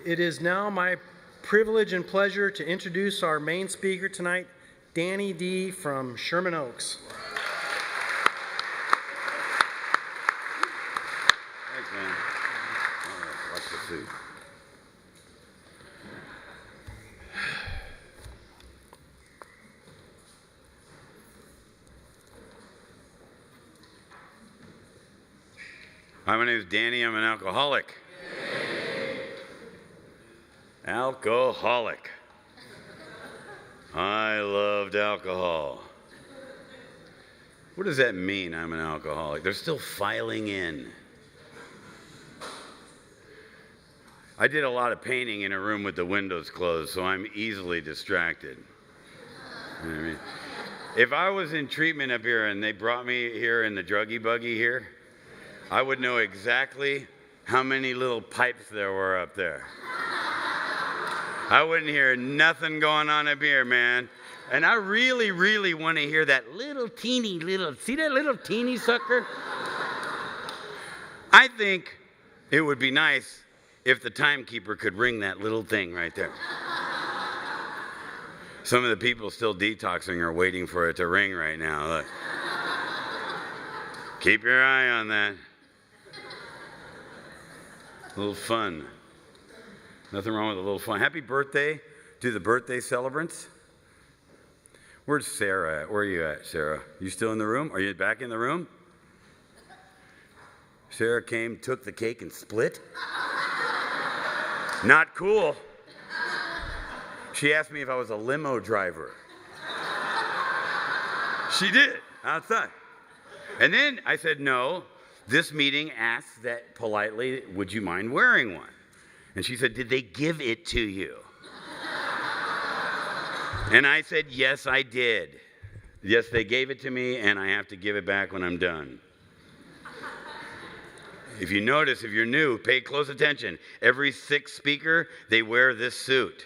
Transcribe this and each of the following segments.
It is now my privilege and pleasure to introduce our main speaker tonight, Danny D. from Sherman Oaks. Thanks, man. All right, watch the food. Hi, my name is Danny. I'm an alcoholic. Alcoholic. I loved alcohol. What does that mean, I'm an alcoholic? They're still filing in. I did a lot of painting in a room with the windows closed, so I'm easily distracted. You know what I mean? If I was in treatment up here and they brought me here in the druggy buggy here, I would know exactly how many little pipes there were up there. I wouldn't hear nothing going on up here, man. And I really, really want to hear that little, see that little teeny sucker? I think it would be nice if the timekeeper could ring that little thing right there. Some of the people still detoxing are waiting for it to ring right now. Look. Keep your eye on that. A little fun. Nothing wrong with a little fun. Happy birthday to the birthday celebrants. Where's Sarah at? Where are you at, Sarah? You still in the room? Are you back in the room? Sarah came, took the cake, and split? Not cool. She asked me if I was a limo driver. She did, outside. And then I said, no. This meeting asked that politely, would you mind wearing one? And she said, did they give it to you? And I said, yes, I did. Yes, they gave it to me, and I have to give it back when I'm done. If you notice, if you're new, pay close attention. Every sixth speaker, they wear this suit.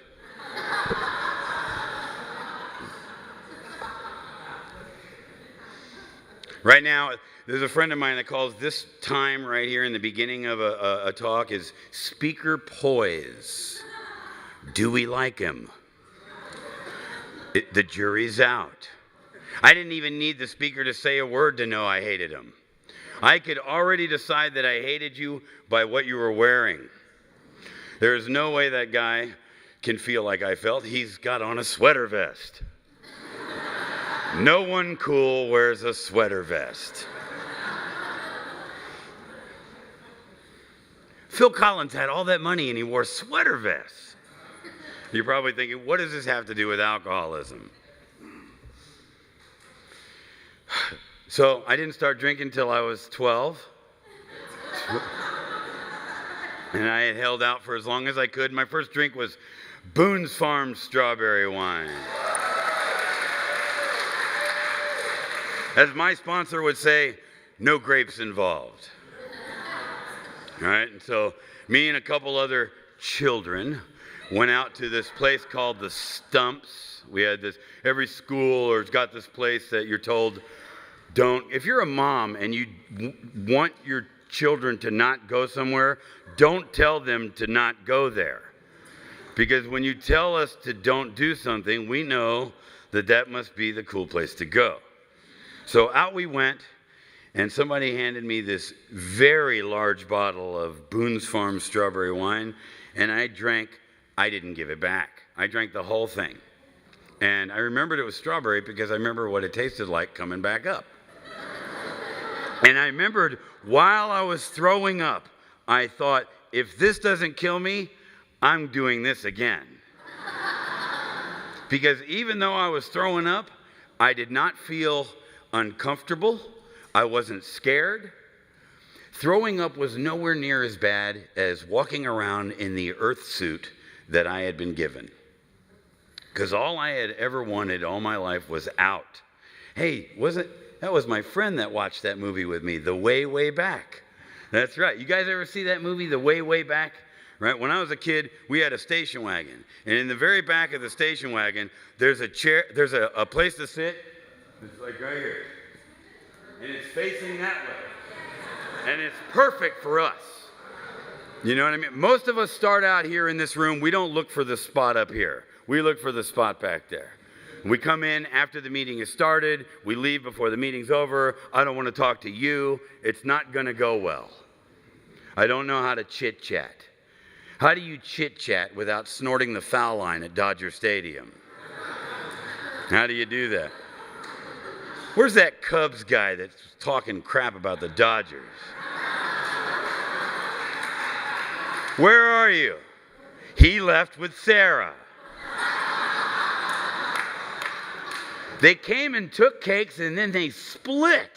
Right now, there's a friend of mine that calls this time right here in the beginning of a talk is speaker poise. Do we like him? The jury's out. I didn't even need the speaker to say a word to know I hated him. I could already decide that I hated you by what you were wearing. There's no way that guy can feel like I felt. He's got on a sweater vest. No one cool wears a sweater vest. Phil Collins had all that money and he wore sweater vests. You're probably thinking, what does this have to do with alcoholism? So I didn't start drinking until I was 12. And I had held out for as long as I could. My first drink was Boone's Farm strawberry wine. As my sponsor would say, no grapes involved. All right, and so me and a couple other children went out to this place called the Stumps. We had this, every school or it's got this place that you're told, don't, if you're a mom and you want your children to not go somewhere, don't tell them to not go there. Because when you tell us to don't do something, we know that that must be the cool place to go. So out we went, and somebody handed me this very large bottle of Boone's Farm strawberry wine, and I didn't give it back. I drank the whole thing. And I remembered it was strawberry because I remember what it tasted like coming back up. And I remembered while I was throwing up, I thought, if this doesn't kill me, I'm doing this again. Because even though I was throwing up, I did not feel uncomfortable. I wasn't scared. Throwing up was nowhere near as bad as walking around in the earth suit that I had been given. Because all I had ever wanted all my life was out. Hey, that was my friend that watched that movie with me, The Way, Way Back. That's right. You guys ever see that movie, The Way, Way Back? Right? When I was a kid, we had a station wagon. And in the very back of the station wagon, there's a chair, there's a place to sit. It's like right here. And it's facing that way. And it's perfect for us. You know what I mean? Most of us start out here in this room. We don't look for the spot up here. We look for the spot back there. We come in after the meeting has started. We leave before the meeting's over. I don't want to talk to you. It's not going to go well. I don't know how to chit-chat. How do you chit-chat without snorting the foul line at Dodger Stadium? How do you do that? Where's that Cubs guy that's talking crap about the Dodgers? Where are you? He left with Sarah. They came and took cakes and then they split.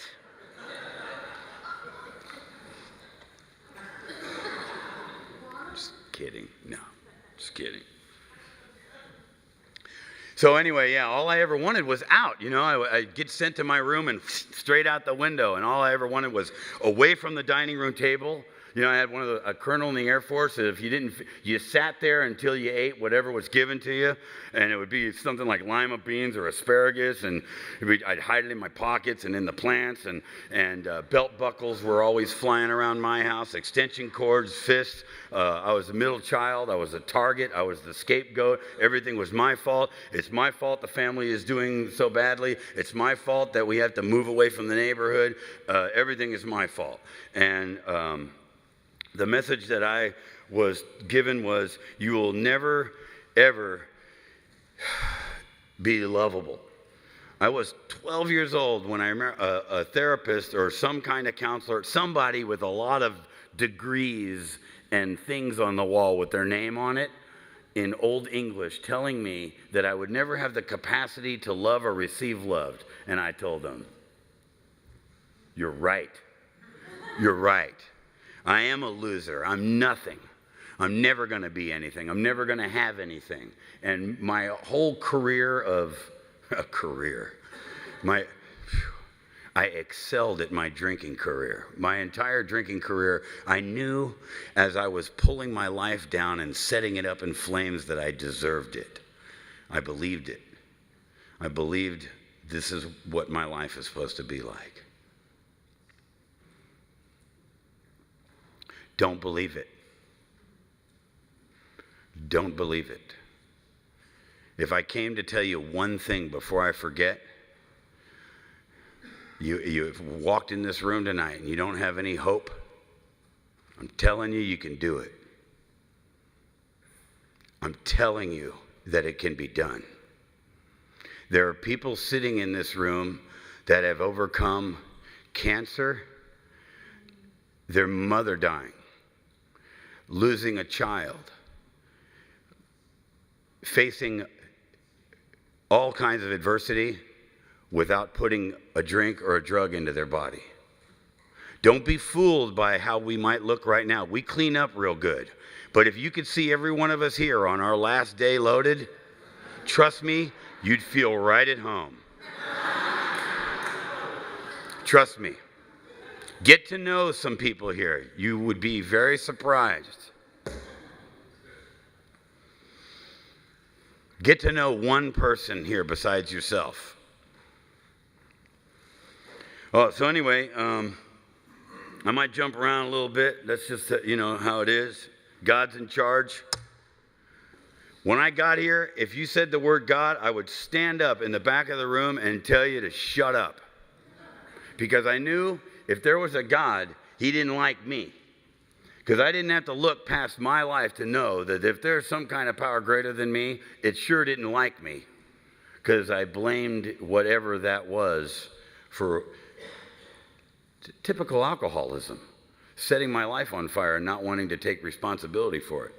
Just kidding. No, just kidding. So anyway, yeah, all I ever wanted was out. You know, I'd get sent to my room and straight out the window. And all I ever wanted was away from the dining room table. You know, I had a colonel in the Air Force that if you sat there until you ate whatever was given to you, and it would be something like lima beans or asparagus, and I'd hide it in my pockets and in the plants, and belt buckles were always flying around my house, extension cords, fists. I was the middle child. I was the target. I was the scapegoat. Everything was my fault. It's my fault the family is doing so badly. It's my fault that we have to move away from the neighborhood. Everything is my fault. And the message that I was given was, you will never, ever be lovable. I was 12 years old when I remember a therapist or some kind of counselor, somebody with a lot of degrees and things on the wall with their name on it in Old English, telling me that I would never have the capacity to love or receive loved. And I told them, you're right. You're right. I am a loser. I'm nothing. I'm never going to be anything. I'm never going to have anything. And my whole career I excelled at my drinking career. My entire drinking career, I knew as I was pulling my life down and setting it up in flames that I deserved it. I believed it. I believed this is what my life is supposed to be like. Don't believe it. Don't believe it. If I came to tell you one thing before I forget, you've walked in this room tonight and you don't have any hope, I'm telling you, you can do it. I'm telling you that it can be done. There are people sitting in this room that have overcome cancer, their mother dying, losing a child, facing all kinds of adversity without putting a drink or a drug into their body. Don't be fooled by how we might look right now. We clean up real good. But if you could see every one of us here on our last day loaded, trust me, you'd feel right at home. Trust me. Get to know some people here. You would be very surprised. Get to know one person here besides yourself. Oh, so anyway, I might jump around a little bit. That's just, how it is. God's in charge. When I got here, if you said the word God, I would stand up in the back of the room and tell you to shut up. Because I knew if there was a God, he didn't like me. Because I didn't have to look past my life to know that if there's some kind of power greater than me, it sure didn't like me. Because I blamed whatever that was for typical alcoholism, setting my life on fire and not wanting to take responsibility for it.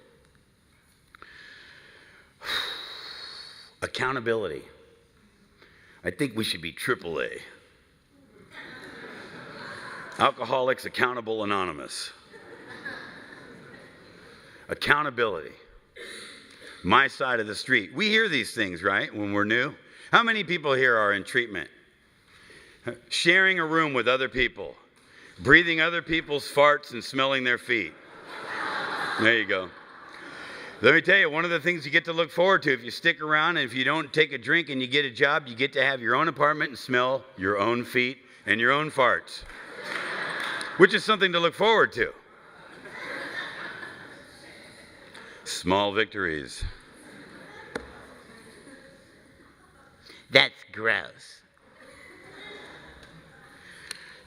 Accountability. I think we should be AAA. Alcoholics Accountable Anonymous. Accountability. My side of the street. We hear these things, right, when we're new? How many people here are in treatment? Sharing a room with other people. Breathing other people's farts and smelling their feet. There you go. Let me tell you, one of the things you get to look forward to if you stick around and if you don't take a drink and you get a job, you get to have your own apartment and smell your own feet and your own farts. Which is something to look forward to. Small victories. That's gross.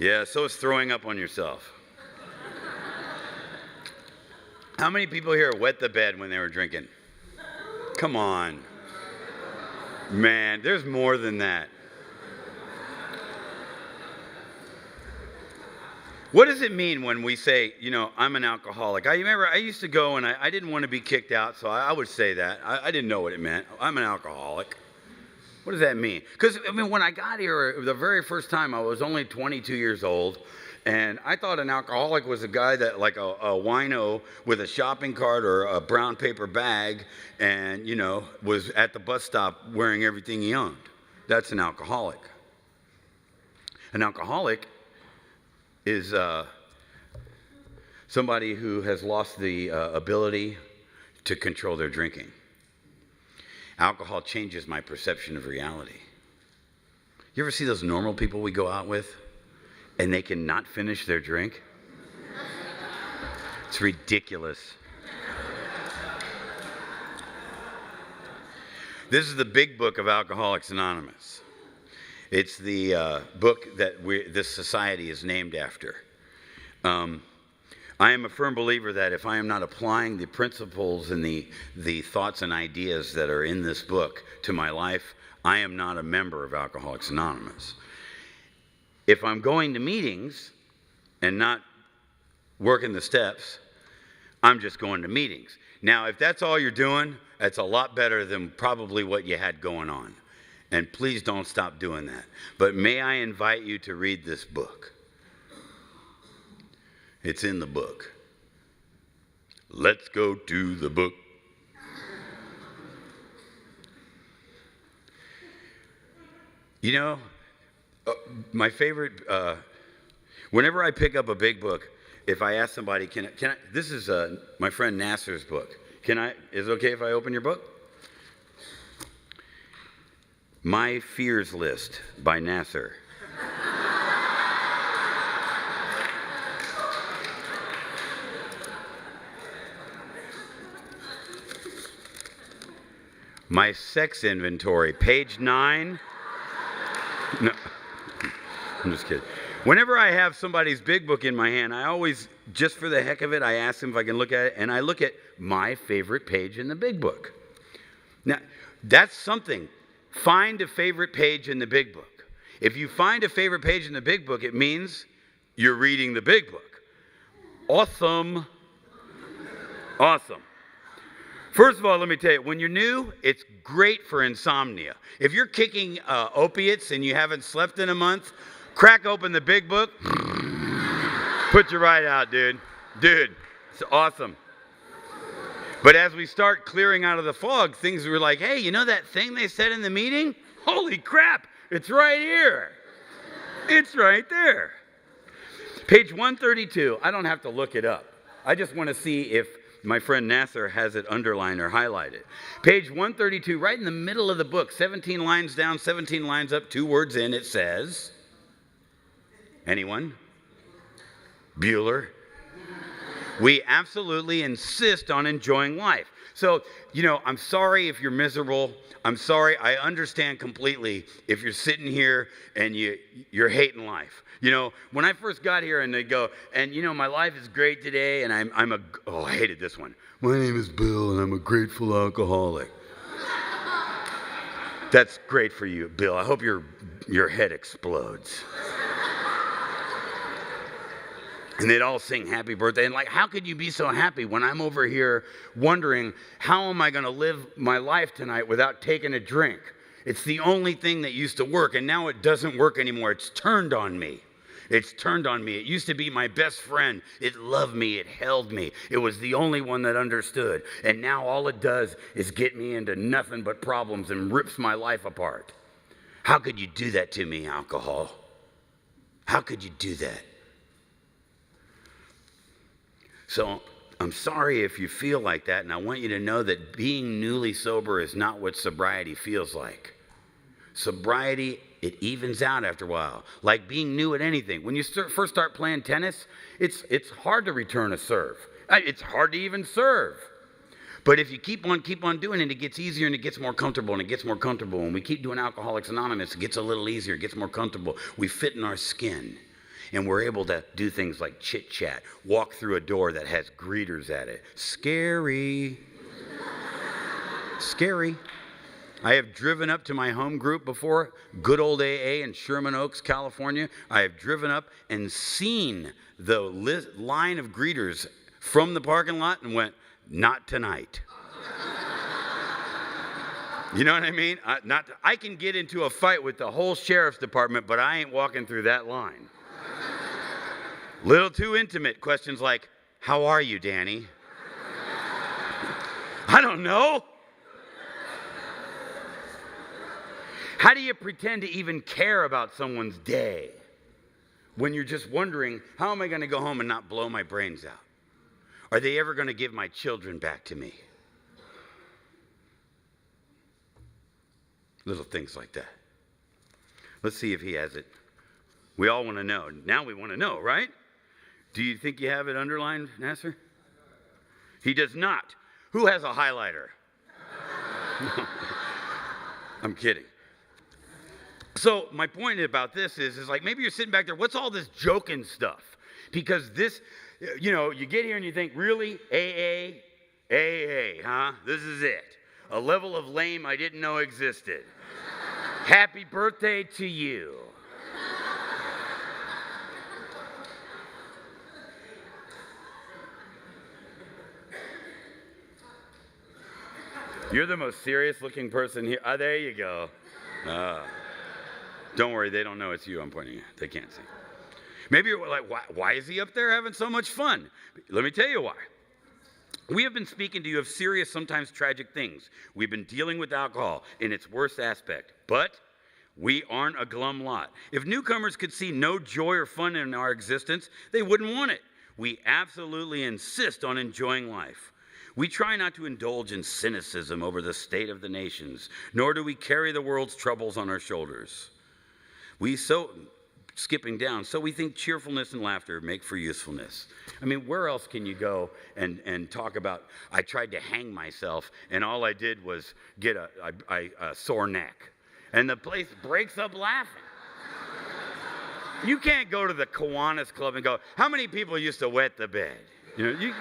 Yeah, so is throwing up on yourself. How many people here wet the bed when they were drinking? Come on. Man, there's more than that. What does it mean when we say, I'm an alcoholic? I remember I used to go and I didn't want to be kicked out, so I would say that. I didn't know what it meant. I'm an alcoholic. What does that mean? Because, when I got here, the very first time, I was only 22 years old, and I thought an alcoholic was a guy that, like a wino with a shopping cart or a brown paper bag and, was at the bus stop wearing everything he owned. That's an alcoholic. An alcoholic is somebody who has lost the ability to control their drinking. Alcohol changes my perception of reality. You ever see those normal people we go out with and they cannot finish their drink? It's ridiculous. This is the big book of Alcoholics Anonymous. It's the book that this society is named after. I am a firm believer that if I am not applying the principles and the thoughts and ideas that are in this book to my life, I am not a member of Alcoholics Anonymous. If I'm going to meetings and not working the steps, I'm just going to meetings. Now, if that's all you're doing, that's a lot better than probably what you had going on. And please don't stop doing that. But may I invite you to read this book. It's in the book. Let's go to the book. My favorite, whenever I pick up a big book, if I ask somebody, can I this is my friend Nasser's book. Is it okay if I open your book? My Fears List by Nasser. My Sex Inventory, page 9. No, I'm just kidding. Whenever I have somebody's big book in my hand, I always, just for the heck of it, I ask them if I can look at it, and I look at my favorite page in the big book. Now, that's something. Find a favorite page in the big book. If you find a favorite page in the big book, it means you're reading the big book. Awesome. Awesome. First of all, let me tell you, when you're new, it's great for insomnia. If you're kicking opiates and you haven't slept in a month, crack open the big book, put you right out, dude. Dude, it's awesome. But as we start clearing out of the fog, things were like, hey, that thing they said in the meeting? Holy crap, it's right here. It's right there. Page 132, I don't have to look it up. I just want to see if my friend Nasser has it underlined or highlighted. Page 132, right in the middle of the book, 17 lines down, 17 lines up, 2 words in, it says, anyone? Bueller. We absolutely insist on enjoying life. So, I'm sorry if you're miserable. I'm sorry. I understand completely if you're sitting here and you're hating life. When I first got here and they go, and my life is great today, and I hated this one. My name is Bill and I'm a grateful alcoholic. That's great for you, Bill. I hope your head explodes. And they'd all sing happy birthday. And how could you be so happy when I'm over here wondering, how am I going to live my life tonight without taking a drink? It's the only thing that used to work, and now it doesn't work anymore. It's turned on me. It's turned on me. It used to be my best friend. It loved me. It held me. It was the only one that understood. And now all it does is get me into nothing but problems and rips my life apart. How could you do that to me, alcohol? How could you do that? So I'm sorry if you feel like that, and I want you to know that being newly sober is not what sobriety feels like. Sobriety, it evens out after a while, like being new at anything. When you first start playing tennis, it's hard to return a serve. It's hard to even serve. But if you keep on doing it, it gets easier and it gets more comfortable and it gets more comfortable. And we keep doing Alcoholics Anonymous, it gets a little easier, it gets more comfortable. We fit in our skin. And we're able to do things like chit-chat, walk through a door that has greeters at it. Scary. Scary. I have driven up to my home group before, good old AA in Sherman Oaks, California. I have driven up and seen the line of greeters from the parking lot and went, not tonight. You know what I mean? I can get into a fight with the whole sheriff's department, but I ain't walking through that line. Little too intimate. Questions like, how are you, Danny? I don't know. How do you pretend to even care about someone's day when you're just wondering, how am I going to go home and not blow my brains out? Are they ever going to give my children back to me? Little things like that. Let's see if he has it. We all want to know. Now we want to know, right? Do you think you have it underlined, Nasser? He does not. Who has a highlighter? I'm kidding. So my point about this is like maybe you're sitting back there, what's all this joking stuff? Because this, you get here and you think, really? AA, huh? This is it. A level of lame I didn't know existed. Happy birthday to you. You're the most serious looking person here. There you go. Don't worry, they don't know it's you I'm pointing at. They can't see. Maybe you're like, why is he up there having so much fun? Let me tell you why. We have been speaking to you of serious, sometimes tragic things. We've been dealing with alcohol in its worst aspect. But we aren't a glum lot. If newcomers could see no joy or fun in our existence, they wouldn't want it. We absolutely insist on enjoying life. We try not to indulge in cynicism over the state of the nations, nor do we carry the world's troubles on our shoulders. Skipping down, so we think cheerfulness and laughter make for usefulness. I mean, where else can you go and talk about, I tried to hang myself, and all I did was get a sore neck. And the place breaks up laughing. You can't go to the Kiwanis Club and go, how many people used to wet the bed? You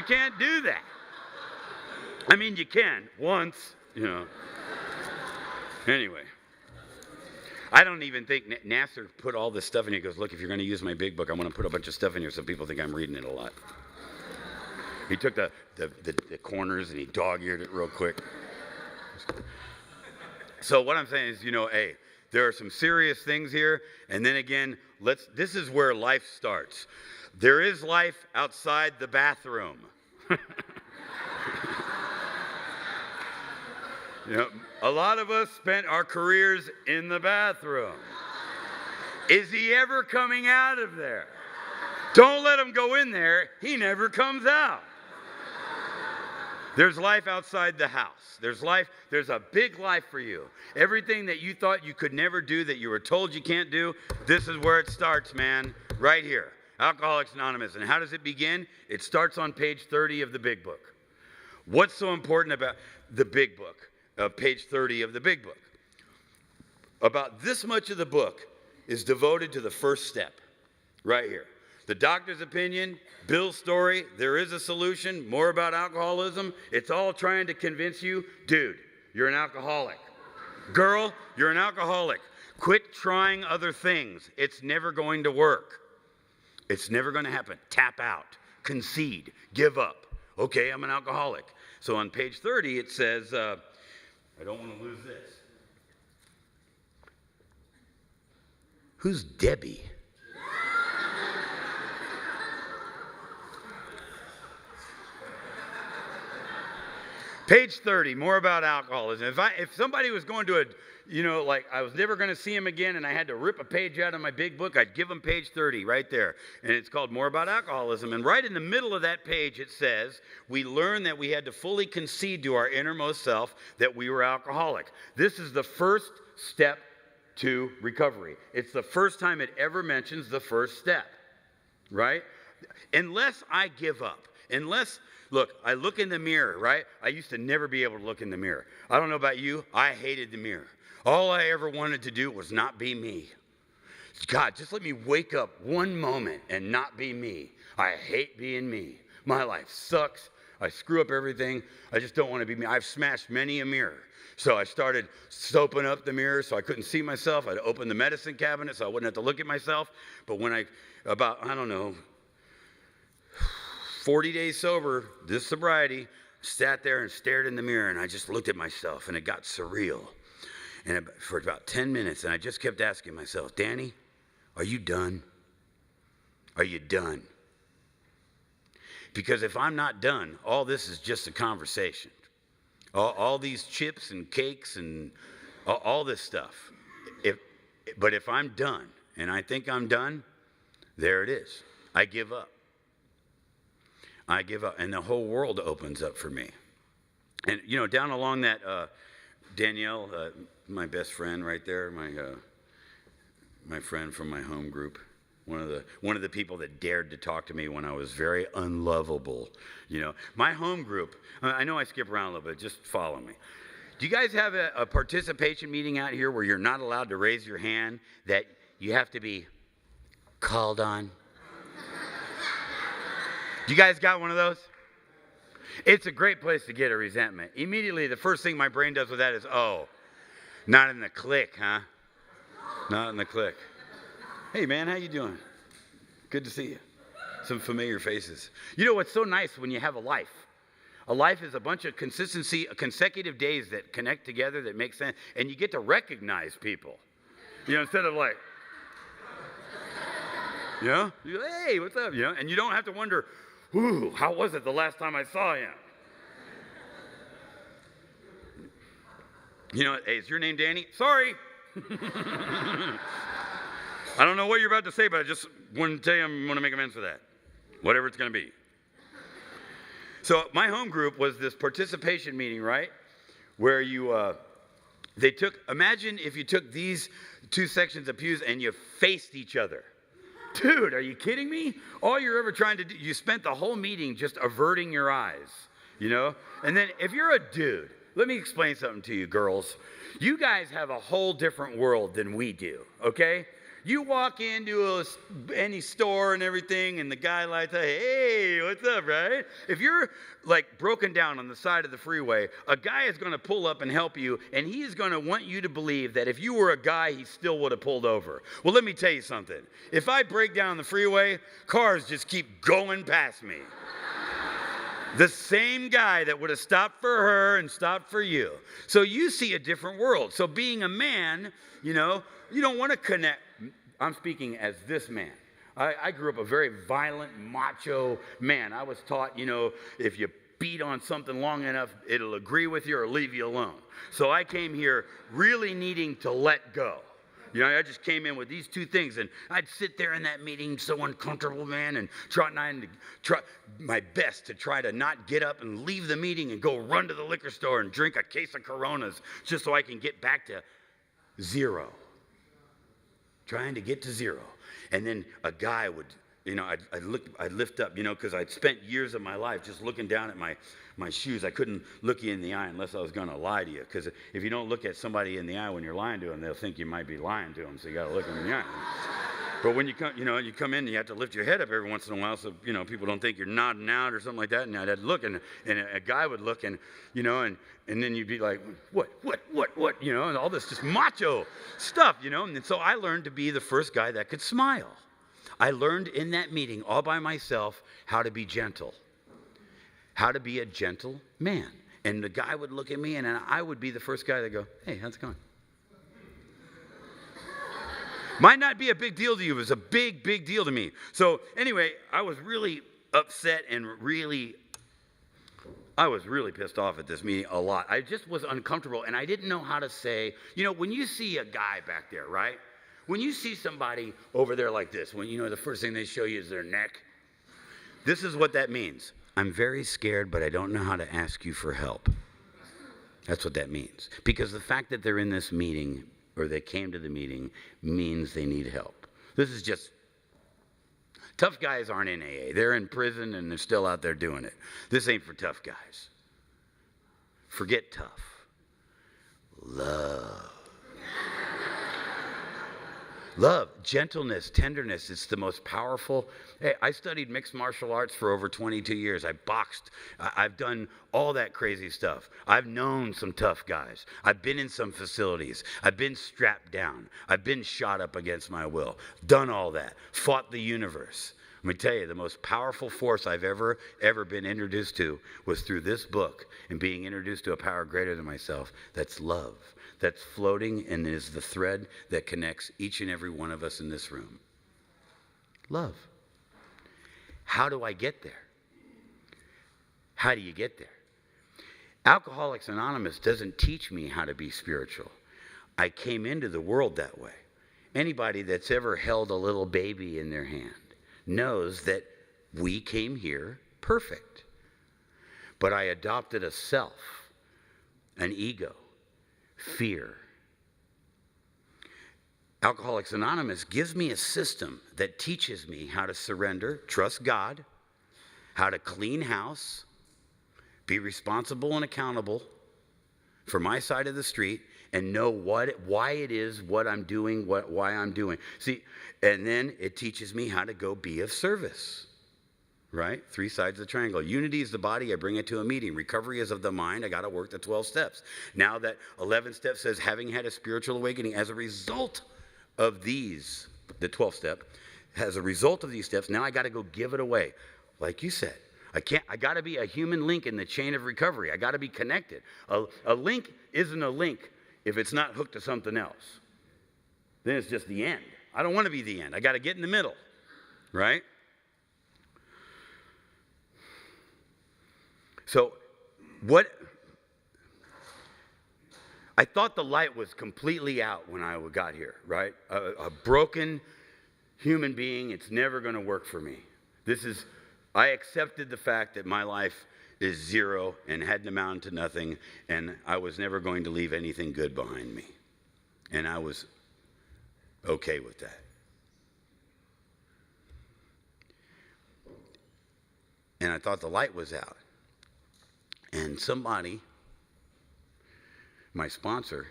can't do that. I mean, you can once, Anyway, I don't even think Nasser put all this stuff in here. He goes, look, if you're going to use my big book, I want to put a bunch of stuff in here so people think I'm reading it a lot. He took the corners and he dog-eared it real quick. So what I'm saying is, hey, there are some serious things here. And then again, this is where life starts. There is life outside the bathroom. A lot of us spent our careers in the bathroom. Is he ever coming out of there? Don't let him go in there. He never comes out. There's life outside the house. There's a big life for you. Everything that you thought you could never do, that you were told you can't do, this is where it starts, man. Right here. Alcoholics Anonymous. And how does it begin? It starts on page 30 of the big book. What's so important about the big book? Page 30 of the big book. About this much of the book is devoted to the first step. Right here. The doctor's opinion, Bill's story, there is a solution, more about alcoholism. It's all trying to convince you, dude, you're an alcoholic. Girl, you're an alcoholic. Quit trying other things. It's never going to work. It's never going to happen. Tap out, concede, give up. Okay, I'm an alcoholic. So on page 30, it says, I don't want to lose this. Who's Debbie? Page 30, more about alcoholism. If somebody was going to I was never going to see him again and I had to rip a page out of my big book, I'd give him page 30 right there. And it's called More About Alcoholism. And right in the middle of that page, it says, we learned that we had to fully concede to our innermost self that we were alcoholic. This is the first step to recovery. It's the first time it ever mentions the first step, right? Unless I give up unless, look, I look in the mirror, right? I used to never be able to look in the mirror. I don't know about you. I hated the mirror. All I ever wanted to do was not be me. God, just let me wake up one moment and not be me. I hate being me. My life sucks. I screw up everything. I just don't want to be me. I've smashed many a mirror. So I started soaping up the mirror so I couldn't see myself. I'd open the medicine cabinet so I wouldn't have to look at myself. But when I 40 days sober, this sobriety, sat there and stared in the mirror, and I just looked at myself, and it got surreal. And for about 10 minutes, and I just kept asking myself, Danny, are you done? Are you done? Because if I'm not done, all this is just a conversation. All these chips and cakes and all this stuff. But if I'm done, and I think I'm done, there it is. I give up. I give up, and the whole world opens up for me. And, down along that, Danielle, my best friend right there, my friend from my home group, one of the people that dared to talk to me when I was very unlovable. My home group, I know I skip around a little bit, just follow me. Do you guys have a participation meeting out here where you're not allowed to raise your hand, that you have to be called on? Do you guys got one of those? It's a great place to get a resentment. Immediately, the first thing my brain does with that is, oh, not in the clique, huh? Not in the clique. Hey, man, how you doing? Good to see you. Some familiar faces. You know what's so nice when you have a life? A life is a bunch of consecutive days that connect together, that make sense, and you get to recognize people. Instead of like, you're like, hey, what's up? And you don't have to wonder, ooh, how was it the last time I saw him? Hey, is your name Danny? Sorry. I don't know what you're about to say, but I just want to tell you I'm going to make amends for that. Whatever it's going to be. So my home group was this participation meeting, right? Where imagine if you took these two sections of pews and you faced each other. Dude, are you kidding me? All you're ever trying to do, you spent the whole meeting just averting your eyes, And then if you're a dude, let me explain something to you, girls. You guys have a whole different world than we do, okay? You walk into any store and everything, and the guy like, hey, what's up, right? If you're like broken down on the side of the freeway, a guy is going to pull up and help you, and he is going to want you to believe that if you were a guy, he still would have pulled over. Well, let me tell you something. If I break down the freeway, cars just keep going past me. The same guy that would have stopped for her and stopped for you. So you see a different world. So being a man, you don't want to connect. I'm speaking as this man. I grew up a very violent, macho man. I was taught, if you beat on something long enough, it'll agree with you or leave you alone. So I came here really needing to let go. I just came in with these two things, and I'd sit there in that meeting so uncomfortable, man, and try my best to try to not get up and leave the meeting and go run to the liquor store and drink a case of Coronas just so I can get back to zero. Trying to get to zero. And then a guy would, I'd lift up, because I'd spent years of my life just looking down at my shoes. I couldn't look you in the eye unless I was going to lie to you. Because if you don't look at somebody in the eye when you're lying to them, they'll think you might be lying to them. So you got to look them in the eye. But when you come in, you have to lift your head up every once in a while so, people don't think you're nodding out or something like that. And I'd look, and a guy would look, and then you'd be like, what, and all this just macho stuff, And so I learned to be the first guy that could smile. I learned in that meeting all by myself how to be gentle, how to be a gentle man. And the guy would look at me, and I would be the first guy that go, hey, how's it going? Might not be a big deal to you. It was a big, big deal to me. So anyway, I was really upset and I was really pissed off at this meeting a lot. I just was uncomfortable, and I didn't know how to say, when you see a guy back there, right? When you see somebody over there like this, when the first thing they show you is their neck, this is what that means. I'm very scared, but I don't know how to ask you for help. That's what that means. Because the fact that they're in this meeting, or they came to the meeting, means they need help. This is just Tough guys aren't in AA. They're in prison and they're still out there doing it. This ain't for tough guys. Forget tough. Love. Love, gentleness, tenderness. It's the most powerful. Hey, I studied mixed martial arts for over 22 years. I boxed. I've done all that crazy stuff. I've known some tough guys. I've been in some facilities. I've been strapped down. I've been shot up against my will. Done all that. Fought the universe. Let me tell you, the most powerful force I've ever been introduced to was through this book and being introduced to a power greater than myself. That's love. That's floating and is the thread that connects each and every one of us in this room. Love. How do I get there? How do you get there? Alcoholics Anonymous doesn't teach me how to be spiritual. I came into the world that way. Anybody that's ever held a little baby in their hand knows that we came here perfect. But I adopted a self, an ego, fear. Alcoholics Anonymous gives me a system that teaches me how to surrender, trust God, how to clean house, be responsible and accountable for my side of the street, and know why it is what I'm doing, why I'm doing. See, and then it teaches me how to go be of service. Right? 3 sides of the triangle. Unity is the body. I bring it to a meeting. Recovery is of the mind. I got to work the 12 steps. Now that 11 steps says, having had a spiritual awakening as a result of these, the 12th step, as a result of these steps, now I got to go give it away. Like you said, I got to be a human link in the chain of recovery. I got to be connected. A link isn't a link if it's not hooked to something else. Then it's just the end. I don't want to be the end. I got to get in the middle. Right? So, I thought the light was completely out when I got here, right? A broken human being, it's never going to work for me. I accepted the fact that my life is zero and hadn't amounted to nothing, and I was never going to leave anything good behind me. And I was okay with that. And I thought the light was out. And somebody, my sponsor,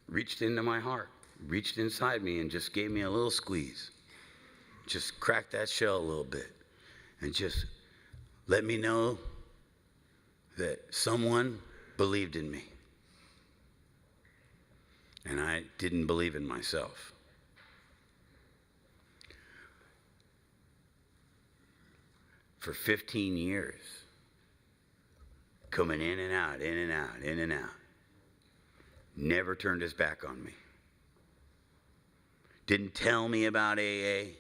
reached into my heart, reached inside me and just gave me a little squeeze. Just cracked that shell a little bit and just let me know that someone believed in me. And I didn't believe in myself. For 15 years. Coming in and out, in and out, in and out. Never turned his back on me. Didn't tell me about AA.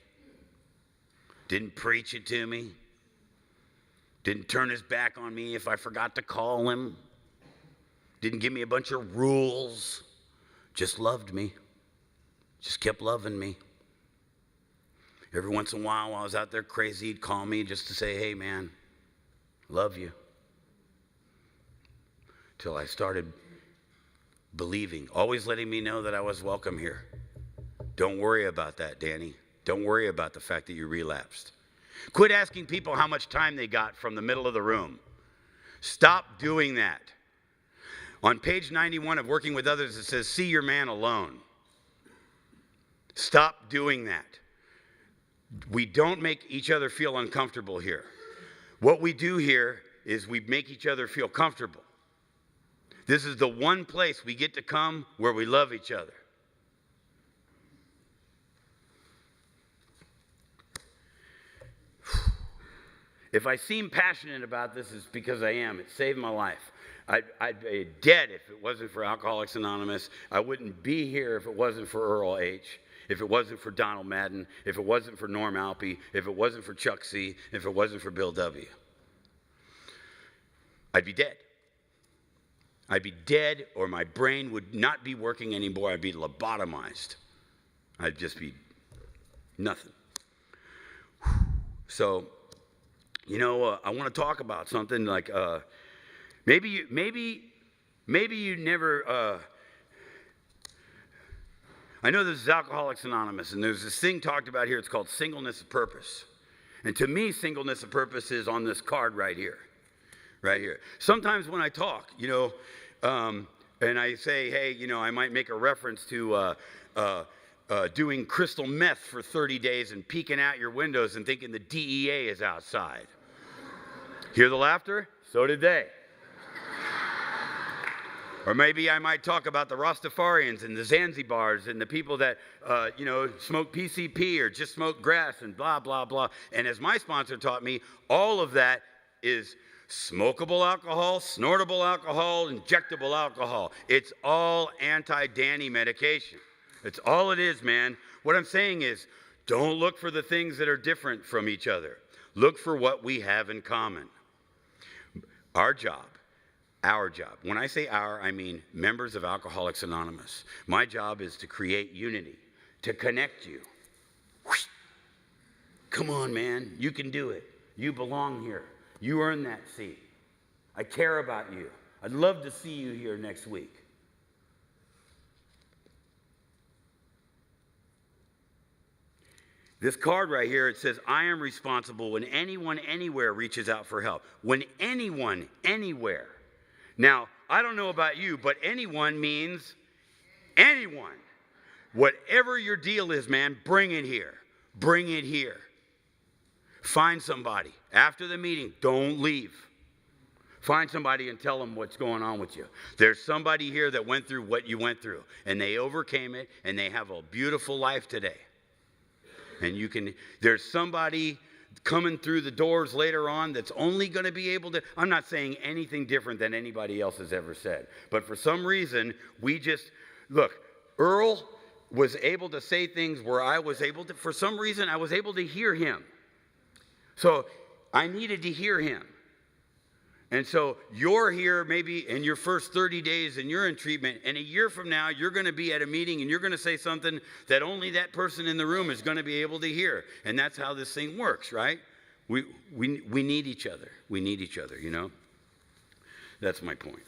Didn't preach it to me. Didn't turn his back on me if I forgot to call him. Didn't give me a bunch of rules. Just loved me. Just kept loving me. Every once in a while I was out there crazy, he'd call me just to say, hey man, love you. Till I started believing, always letting me know that I was welcome here. Don't worry about that, Danny. Don't worry about the fact that you relapsed. Quit asking people how much time they got from the middle of the room. Stop doing that. On page 91 of Working with Others, it says, see your man alone. Stop doing that. We don't make each other feel uncomfortable here. What we do here is we make each other feel comfortable. This is the one place we get to come where we love each other. If I seem passionate about this, it's because I am. It saved my life. I'd be dead if it wasn't for Alcoholics Anonymous. I wouldn't be here if it wasn't for Earl H., if it wasn't for Donald Madden, if it wasn't for Norm Alpe, if it wasn't for Chuck C., if it wasn't for Bill W. I'd be dead. I'd be dead, or my brain would not be working anymore. I'd be lobotomized. I'd just be nothing. So, I want to talk about something like maybe you never. I know this is Alcoholics Anonymous, and there's this thing talked about here. It's called singleness of purpose. And to me, singleness of purpose is on this card right here. Right here. Sometimes when I talk, and I say, hey, I might make a reference to doing crystal meth for 30 days and peeking out your windows and thinking the DEA is outside. Hear the laughter? So did they. Or maybe I might talk about the Rastafarians and the Zanzibars and the people that, smoke PCP or just smoke grass and blah, blah, blah. And as my sponsor taught me, all of that is smokable alcohol, snortable alcohol, injectable alcohol. It's all anti-Danny medication. It's all it is, man. What I'm saying is, don't look for the things that are different from each other. Look for what we have in common. Our job. When I say our, I mean members of Alcoholics Anonymous. My job is to create unity, to connect you. Whoosh. Come on, man. You can do it. You belong here. You earned that seat. I care about you. I'd love to see you here next week. This card right here, it says, I am responsible when anyone anywhere reaches out for help. When anyone anywhere. Now, I don't know about you, but anyone means anyone. Whatever your deal is, man, bring it here. Bring it here. Find somebody. After the meeting, don't leave. Find somebody and tell them what's going on with you. There's somebody here that went through what you went through, and they overcame it, and they have a beautiful life today. And there's somebody coming through the doors later on that's only going to be able to, I'm not saying anything different than anybody else has ever said. But for some reason, look, Earl was able to say things where for some reason, I was able to hear him. So I needed to hear him. And so you're here maybe in your first 30 days and you're in treatment, and a year from now you're going to be at a meeting and you're going to say something that only that person in the room is going to be able to hear. And that's how this thing works, right? We need each other. We need each other, That's my point.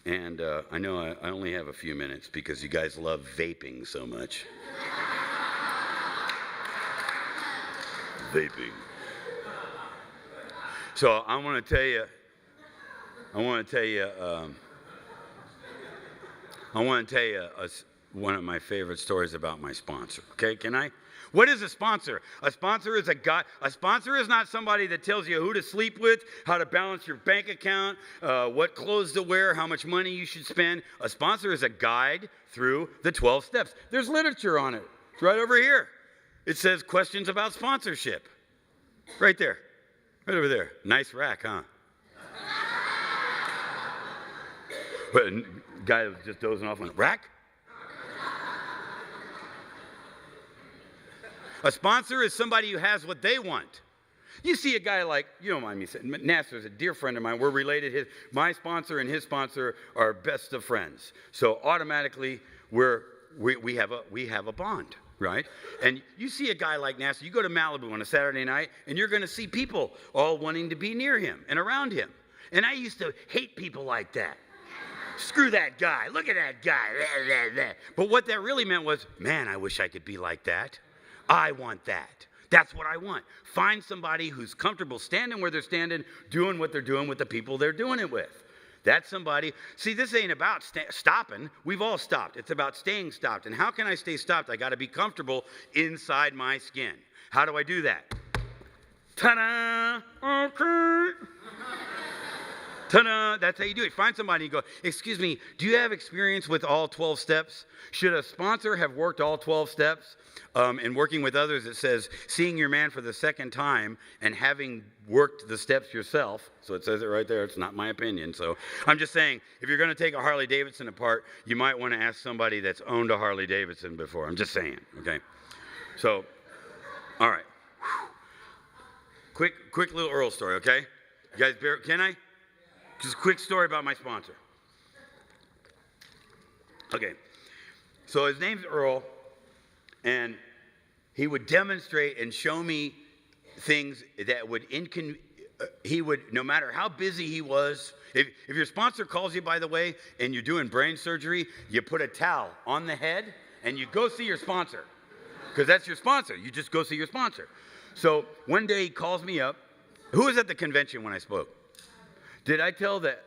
And I know I only have a few minutes because you guys love vaping so much. Vaping. So I want to tell you one of my favorite stories about my sponsor. Okay, can I? What is a sponsor? A sponsor is a guy. A sponsor is not somebody that tells you who to sleep with, how to balance your bank account, what clothes to wear, how much money you should spend. A sponsor is a guide through the 12 steps. There's literature on it. It's right over here. It says questions about sponsorship. Right there. Right over there. Nice rack, huh? But a guy was just dozing off went, rack? A sponsor is somebody who has what they want. You see a guy like, you don't mind me saying, Nasser's a dear friend of mine. We're related. My sponsor and his sponsor are best of friends. So automatically we have a bond, right? And you see a guy like Nasser, you go to Malibu on a Saturday night, and you're going to see people all wanting to be near him and around him. And I used to hate people like that. Screw that guy. Look at that guy. But what that really meant was, man, I wish I could be like that. I want that. That's what I want. Find somebody who's comfortable standing where they're standing, doing what they're doing with the people they're doing it with. That's somebody. See, this ain't about stopping. We've all stopped. It's about staying stopped. And how can I stay stopped? I got to be comfortable inside my skin. How do I do that? Ta-da! Okay. Ta-da! That's how you do it. Find somebody and go, excuse me, do you have experience with all 12 steps? Should a sponsor have worked all 12 steps? In working with others, it says, seeing your man for the second time and having worked the steps yourself. So it says it right there. It's not my opinion. So I'm just saying, if you're going to take a Harley Davidson apart, you might want to ask somebody that's owned a Harley Davidson before. I'm just saying, okay? So, all right. Quick little Earl story, okay? You guys, can I? Just a quick story about my sponsor. Okay. So his name's Earl, and he would demonstrate and show me things that would no matter how busy he was, if your sponsor calls you, by the way, and you're doing brain surgery, you put a towel on the head, and you go see your sponsor. Because that's your sponsor. You just go see your sponsor. So one day he calls me up. Who was at the convention when I spoke? Did I tell the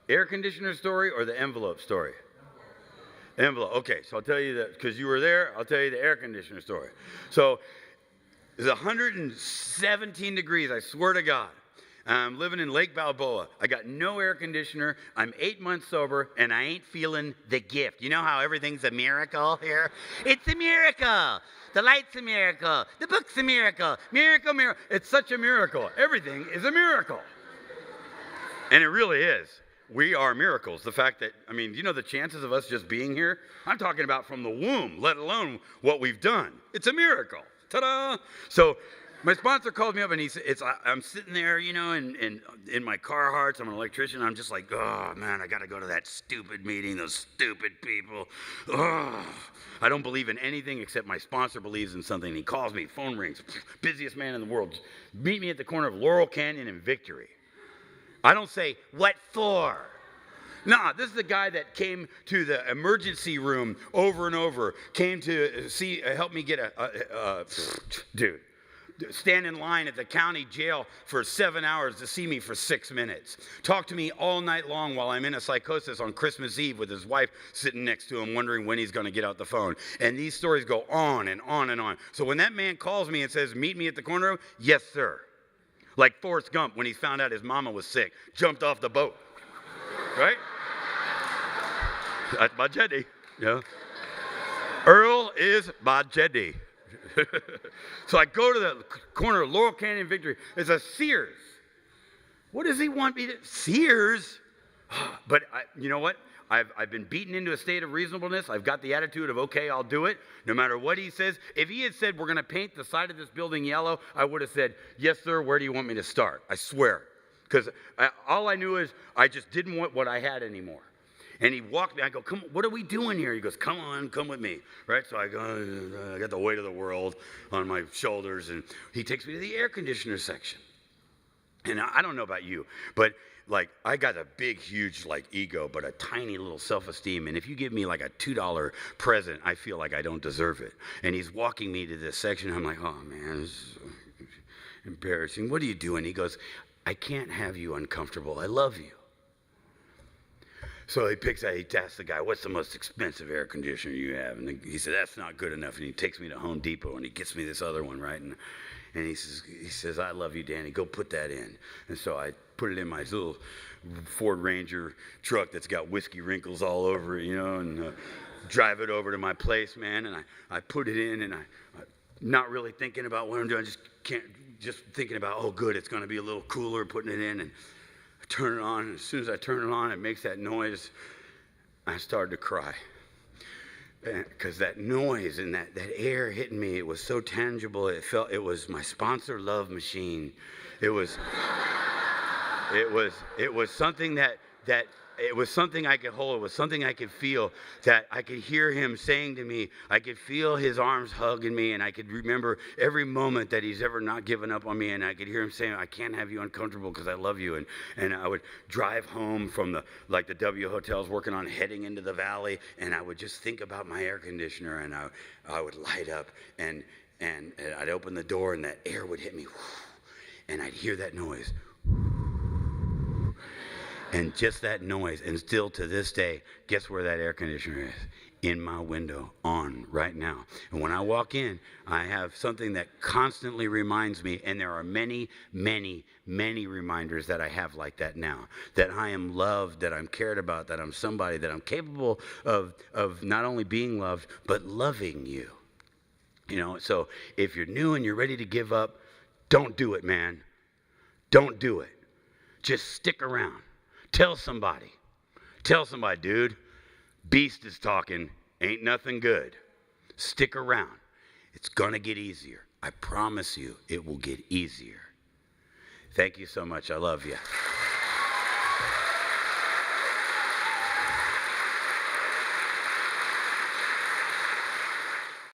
air conditioner story or the envelope story? Envelope. Okay, so I'll tell you that because you were there. I'll tell you the air conditioner story. So it's 117 degrees. I swear to God. I'm living in Lake Balboa. I got no air conditioner. I'm 8 months sober, and I ain't feeling the gift. You know how everything's a miracle here? It's a miracle. The light's a miracle. The book's a miracle. Miracle, miracle. It's such a miracle. Everything is a miracle. And it really is. We are miracles. The fact that, I mean, you know the chances of us just being here? I'm talking about from the womb, let alone what we've done. It's a miracle. Ta-da! So my sponsor called me up, and I'm sitting there, you know, in my Carhartts. I'm an electrician. I'm just like, oh, man, I got to go to that stupid meeting, those stupid people. Oh, I don't believe in anything except my sponsor believes in something. He calls me, phone rings, busiest man in the world. Meet me at the corner of Laurel Canyon and Victory. I don't say, what for? Nah, this is the guy that came to the emergency room over and over, came to help me get dude. Stand in line at the county jail for 7 hours to see me for 6 minutes. Talk to me all night long while I'm in a psychosis on Christmas Eve with his wife sitting next to him wondering when he's going to get out the phone. And these stories go on and on and on. So when that man calls me and says, meet me at the corner, yes, sir. Like Forrest Gump when he found out his mama was sick. Jumped off the boat. Right? That's my Jeddy. Yeah. Earl is my Jeddy. So I go to the corner of Laurel Canyon and Victory. There's a Sears. What does he want me to? Sears? But you know what? I've been beaten into a state of reasonableness. I've got the attitude of, okay, I'll do it, no matter what he says. If he had said, we're going to paint the side of this building yellow, I would have said, yes, sir, where do you want me to start? I swear. Because all I knew is I just didn't want what I had anymore. And he walked me. I go, come on, what are we doing here? He goes, come on, come with me. Right? So I go, I got the weight of the world on my shoulders. And he takes me to the air conditioner section. And I don't know about you, but like I got a big, huge like ego, but a tiny little self-esteem. And if you give me like a $2 present, I feel like I don't deserve it. And he's walking me to this section. I'm like, oh man, this is embarrassing. What are you doing? He goes, I can't have you uncomfortable. I love you. So he asks the guy, what's the most expensive air conditioner you have? And he said, that's not good enough. And he takes me to Home Depot, and he gets me this other one, right? And he says, I love you, Danny. Go put that in. And so I put it in my little Ford Ranger truck that's got whiskey wrinkles all over it, you know, and drive it over to my place, man. And I put it in, and I not really thinking about what I'm doing. Just thinking about, oh, good, it's going to be a little cooler putting it in. And turn it on, and as soon as I turn it on, it makes that noise. I started to cry. Because that noise and that air hitting me, it was so tangible. It was my sponsor love machine. It was something that it was something I could hold. It was something I could feel, that I could hear him saying to me. I could feel his arms hugging me, and I could remember every moment that he's ever not given up on me. And I could hear him saying, I can't have you uncomfortable because I love you. And I would drive home from the W hotels working on heading into the valley, and I would just think about my air conditioner, and I would light up, and I'd open the door, and that air would hit me, and I'd hear that noise. And just that noise, and still to this day, guess where that air conditioner is? In my window, on right now. And when I walk in, I have something that constantly reminds me, and there are many, many, many reminders that I have like that now. That I am loved, that I'm cared about, that I'm somebody, that I'm capable of not only being loved, but loving you. You know, so if you're new and you're ready to give up, don't do it, man. Don't do it. Just stick around. Tell somebody, dude, Beast is talking, ain't nothing good. Stick around. It's going to get easier. I promise you it will get easier. Thank you so much. I love you.